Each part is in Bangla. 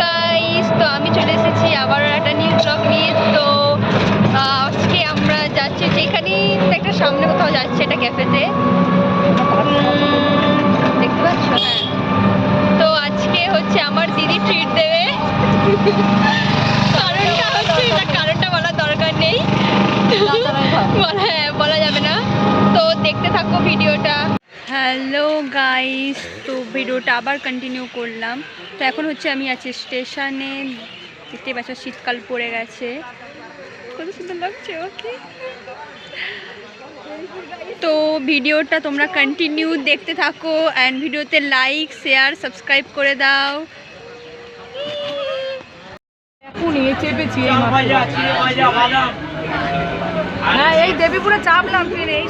গাইস, তো আমি চলে এসেছি আবার একটা নিউ ব্লগ নিয়ে। তো আজকে আমরা যাচ্ছি যেখানে একটা সামনে কোথাও যাচ্ছি, এটা ক্যাফেতে দেখতে পাচ্ছ। হ্যাঁ, তো আজকে হচ্ছে আমার দিদি ট্রিট দেবে। কারণটা হচ্ছে, এটা কারণটা বলার দরকার নেই, হ্যাঁ বলা যাবে না। তো দেখতে থাকো ভিডিওটা। হ্যালো গাইস, তো ভিডিওটা আবার কন্টিনিউ করলাম। তো এখন হচ্ছে আমি আছি স্টেশনে, দেখতে পাচ্ছ শীতকাল পড়ে গেছে, কত সুন্দর লাগছে। ওকে, তো ভিডিওটা তোমরা কন্টিনিউ দেখতে থাকো অ্যান্ড ভিডিওতে লাইক শেয়ার সাবস্ক্রাইব করে দাও। হ্যাঁ, এই দেবীপুরে চাপলাম ফিরে এই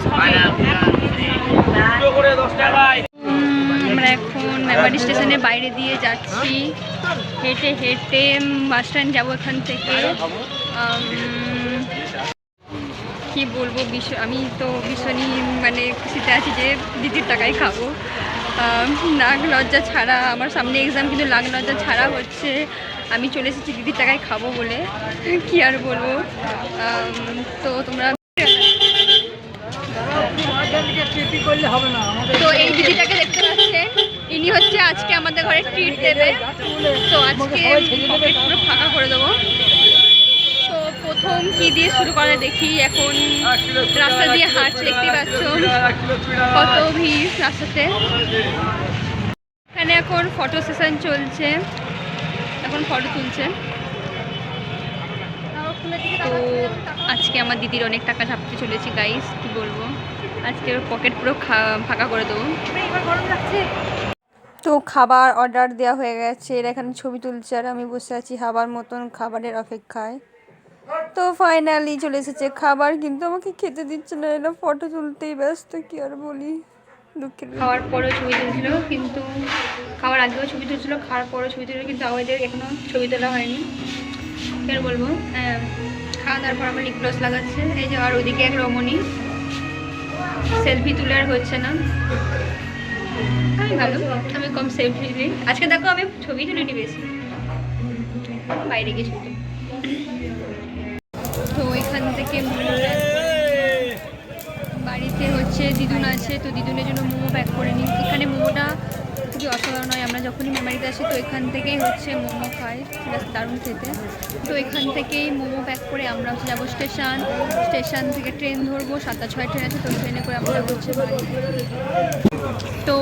আমরা এখন মেমারি স্টেশনের বাইরে দিয়ে যাচ্ছি, হেঁটে হেঁটে বাস স্ট্যান্ড যাবো এখান থেকে। কি বলবো, আমি তো ভীষণই মানে খুশিতে আছি যে দিদির টাকায় খাবো। নাক লজ্জা ছাড়া, আমার সামনে এক্সাম কিন্তু নাক লজ্জা ছাড়া হচ্ছে আমি চলে এসেছি দিদির টাকায় খাবো বলে, কি আর বলবো। তো তোমরা তো এই দিদিটাকে দেখতে পাচ্ছেন, ইনি হচ্ছে আজকে আমাদের ঘরে ট্রিট দেবে। তো আজকে পকেট পুরো ফাঁকা করে দেবো। তো প্রথম কি দিয়ে শুরু করে দেখি। এখন রাস্তা দিয়ে হাঁটছে, দেখতে পাচ্ছ কত ভিড় রাস্তাতে। এখানে এখন ফটো সেশন চলছে, এখন ফটো তুলছে। তো আজকে আমার দিদির অনেক টাকা ছাপতে চলেছি গাইস, কি বলবো, আজকে পকেট পুরো ফাঁকা করে দেবো। তো খাবার অর্ডার দেওয়া হয়ে গেছে, এরা এখানে ছবি তুলছে আর আমি বসে আছি হাবার মতন খাবারের অপেক্ষায়। তো ফাইনালি চলে এসেছে খাবার, কিন্তু আমাকে খেতে দিচ্ছে না, এরা ফটো তুলতেই ব্যস্ত, কি আর বলি, দুঃখের। খাওয়ার পরেও ছবি তুলছিল, কিন্তু খাওয়ার আগেও ছবি তুলছিল, খাওয়ার পরেও ছবি তুলছিল, কিন্তু আমাদের এখনও ছবি তোলা হয়নি, কি আর বলবো। খাওয়া দাওয়ার পর আমার লিপ গ্লস লাগাচ্ছে এই যে, আর ওদিকে এক রমণী সেলফি তুলে আর হচ্ছে না। আমি ভালো, আমি কম সেলফি নিই আজকে। দেখো আমি ছবি তুলিনি বেশি, বাইরে গিয়ে ছবি। তো এখান থেকে বাড়িতে হচ্ছে দিদুন আছে, তো দিদুনের জন্য মোমো প্যাক করে নিই। এখানে মোমোটা খুবই অসাধারণ হয়, আমরা যখনই মেমারিতে আসি তো এখান থেকেই হচ্ছে মোমো খাই, দারুণ খেতে। তো এখান থেকেই মোমো প্যাক করে আমরা হচ্ছে যাবো স্টেশন থেকে ট্রেন ধরবো, 7টা 6 ট্রেন আছে, তো ট্রেনে করে আমরা হচ্ছে বাড়ি। তো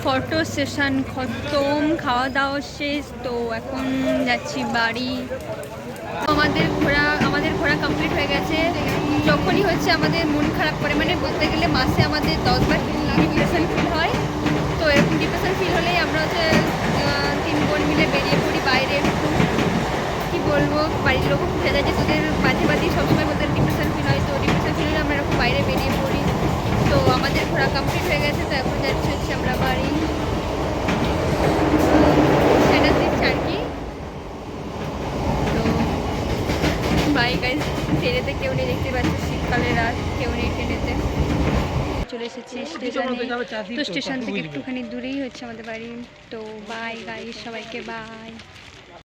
ফটো সেশন খতম, খাওয়া দাওয়া শেষ, তো এখন যাচ্ছি বাড়ি। আমাদের ঘোরা কমপ্লিট হয়ে গেছে। যখনই হচ্ছে আমাদের মন খারাপ করে, মানে বলতে গেলে মাসে আমাদের 10বার ডিপ্রেশন ফিল হয়। তো এরকম ডিপ্রেশন ফিল হলেই আমরা হচ্ছে 3 বোন মিলে বেরিয়ে পড়ি বাইরে। একটু কী বলবো, বাড়ির লোকও খুঁজে যায় যে তোদের মাঝে মাঝে সবসময় বলতে ডিপ্রেশন ফিল হয়, তো ডিপ্রেশন ফিল হলে আমরা এরকম বাইরে বেরিয়ে পড়ি। তো আমাদের ঘোরা কমপ্লিট হয়ে গেছে, তো এখন যাচ্ছি হচ্ছে আমরা বাড়ি। সেটা দিচ্ছি আর কি। বাই গাইস, ট্রেনেতে কেউ নেই, দেখতে পাচ্ছি শীতকালের রাত, কেউ নেই ট্রেনেতে। চলে এসেছি স্টেশনে, তো স্টেশন থেকে একটুখানি দূরেই হচ্ছে আমাদের বাড়ি। তো বাই গাইস, সবাইকে বাই।